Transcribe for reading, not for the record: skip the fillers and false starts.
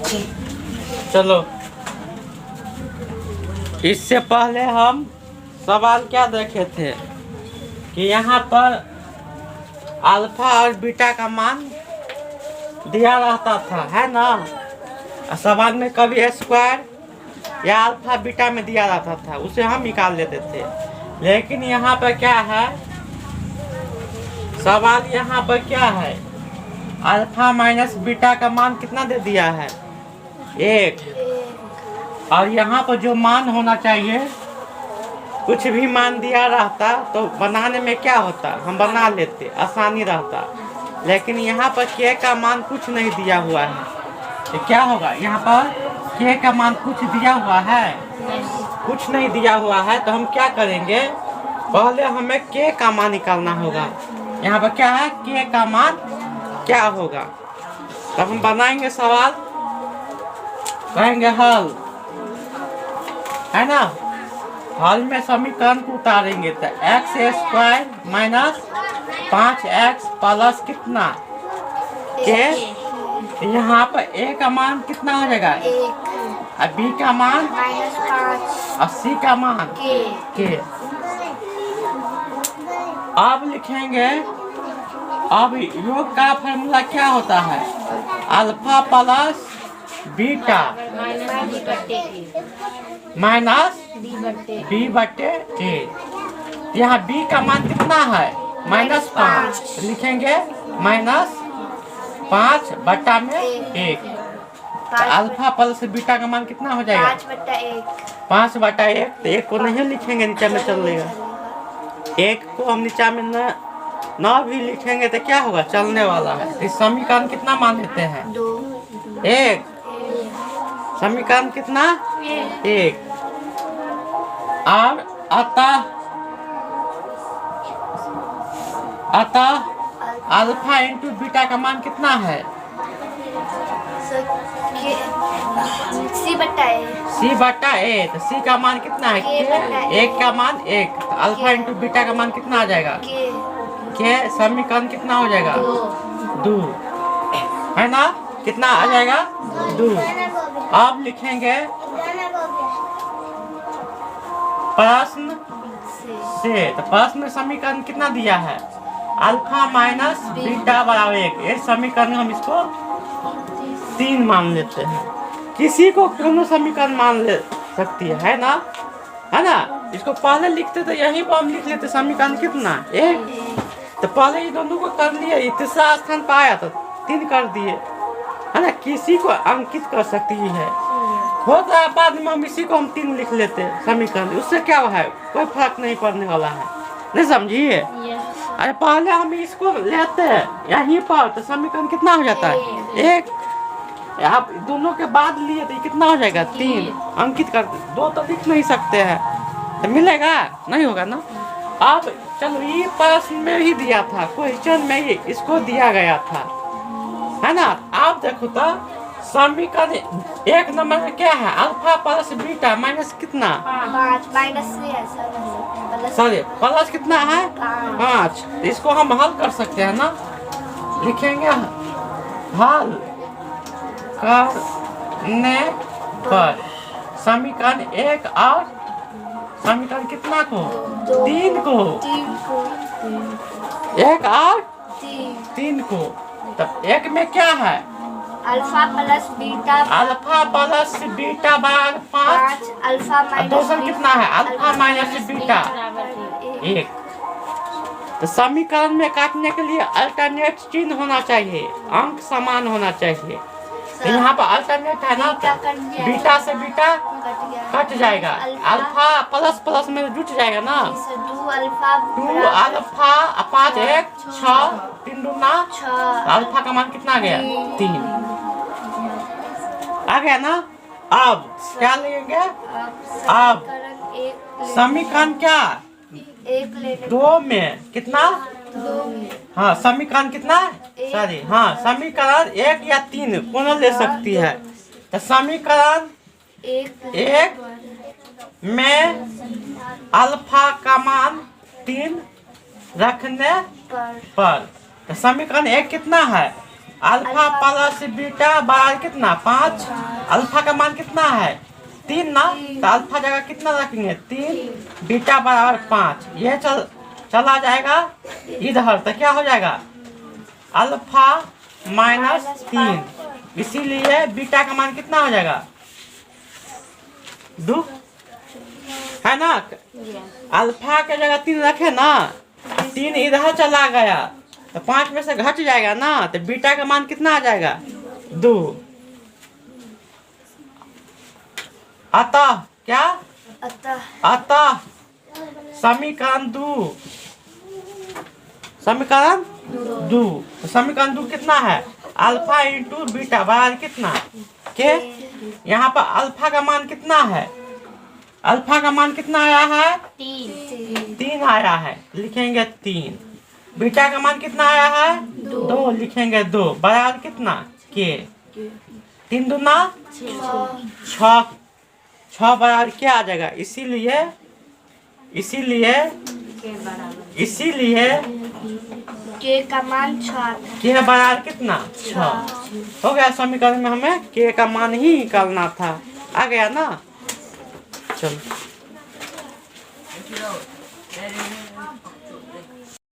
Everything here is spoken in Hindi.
चलो, इससे पहले हम सवाल क्या देखे थे कि यहाँ पर अल्फा और बीटा का मान दिया रहता था, है ना। सवाल में कभी स्क्वायर या अल्फा बीटा में दिया रहता था, उसे हम निकाल लेते थे। लेकिन यहाँ पर क्या है, सवाल यहाँ पर क्या है, अल्फा माइनस बीटा का मान कितना दे दिया है, 1। और यहाँ पर जो मान होना चाहिए, कुछ भी मान दिया रहता तो बनाने में क्या होता, हम बना लेते, आसानी रहता। लेकिन यहाँ पर के का मान कुछ नहीं दिया हुआ है, तो क्या होगा, यहाँ पर के का मान कुछ दिया हुआ है, कुछ नहीं दिया हुआ है। तो हम क्या करेंगे, पहले हमें के का मान निकालना होगा। यहाँ पर क्या है, के का मान क्या होगा। तब हम बनाएंगे सवाल, कहेंगे हल, है ना। हल में समीकरण को उतारेंगे तो x square minus 5x plus कितना, के। यहाँ पर ए का मान कितना हो जाएगा, 1। और बी का मान -5 और सी का मान के। अब लिखेंगे, अब योग का फॉर्मूला क्या होता है, alpha plus beta minus b/a। यहाँ b का मान कितना है, -5, लिखेंगे -5/1। तो अल्फा प्लस बीटा का मान कितना हो जाएगा, 5/1। तो 1 को नहीं लिखेंगे, नीचे में चलेगा। 1 को हम नीचे में न भी लिखेंगे तो क्या होगा, चलने वाला है। इस समीकरण कितना मान लेते हैं, 1। समीकरण कितना, 1। और अतः अल्फा इंटू बीटा का मान कितना है, c/a। तो c का मान कितना है, एक का मान 1। तो अल्फा इंटू बीटा का मान कितना आ जाएगा, के। समीकरण कितना हो जाएगा, 2, है ना। कितना आ जाएगा, 2। अब लिखेंगे प्रश्न से। तो प्रश्न में समीकरण कितना दिया है, अल्फा माइनस बीटा बराबर 1। ये समीकरण हम इसको 3 मान लेते हैं। किसी को दोनों समीकरण मान ले सकती है ना, है ना। इसको पहले लिखते तो यहीं पर हम लिख लेते समीकरण कितना, 1। तो पहले ये दोनों को कर लिए, तीसरा स्थान पर आया तो 3 कर दिए, है ना। किसी को अंकित कर सकती है, होता बाद में हम इसी को हम 3 लिख लेते समीकरण, उससे क्या है, कोई फर्क नहीं पड़ने वाला है, नहीं समझिए। अरे पहले हम इसको लेते हैं यहीं पर, तो समीकरण कितना हो जाता है, 1। आप दोनों के बाद लिए तो कितना हो जाएगा, 3। अंकित कर 2 तो लिख नहीं सकते हैं, तो मिलेगा नहीं, होगा ना। अब चलो, ये प्रश्न में ही दिया था, क्वेश्चन में ही इसको दिया गया था, है ना। आप देखो तो समीकरण 1 नंबर में क्या है, अल्फा प्लस बीटा माइनस कितना, 5, सॉरी प्लस कितना है, 5। इसको हम हल कर सकते हैं ना, लिखेंगे हल करने पर समीकरण 1 और समीकरण कितना को, 3 को, 1 और 3 को। तब 1 में क्या है, अल्फा प्लस बीटा बराबर 5। अल्फा माइनस दूसरा कितना है, अल्फा माइनस बीटा 1। तो समीकरण में काटने के लिए अल्टरनेट चिन्ह होना चाहिए, अंक समान होना चाहिए। तो यहाँ पर अल्टरनेट है ना, बीटा से बीटा कट जाएगा, अल्फा प्लस प्लस में जुट जाएगा ना, 2 अल्फा 5 1 6 3 दूना 6। अल्फा का मान कितना आ गया, 3 आ गया ना। अब क्या लेंगे, अब समीकरण क्या, 2 में कितना, 2 में, हाँ समीकरण कितना, सॉरी हाँ समीकरण 1 या 3 कौन ले सकती है। तो समीकरण 1 में अल्फा का मान 3 रखने पर, तो समीकरण 1 कितना है, अल्फा प्लस बीटा बराबर कितना 5। अल्फा का मान कितना है 3 ना, तो अल्फा जगह कितना रखेंगे 3, बीटा बराबर 5। यह चला जाएगा इधर, तो क्या हो जाएगा अल्फा माइनस 3। इसीलिए बीटा का मान कितना हो जाएगा 2 है ना। अल्फा के जगह 3 रखे ना, 3 इधर चला गया तो 5 में से घट जाएगा ना, तो बीटा का मान कितना आ जाएगा 2। अतः क्या, अतः समीकरण 2 समीकरण 2 कितना है अल्फा इंटू बीटा बराबर कितना के। यहाँ पर अल्फा का मान कितना है, अल्फा का मान कितना आया है 3 आया है, लिखेंगे 3। बीटा का मान कितना आया है 2, लिखेंगे 2 बराबर कितना के। 3 दूना 6 बराबर क्या आ जाएगा। इसीलिए के का मान 6 के बराबर कितना 6 हो गया। समीकरण में हमें के का मान ही निकालना था, आ गया ना। चलो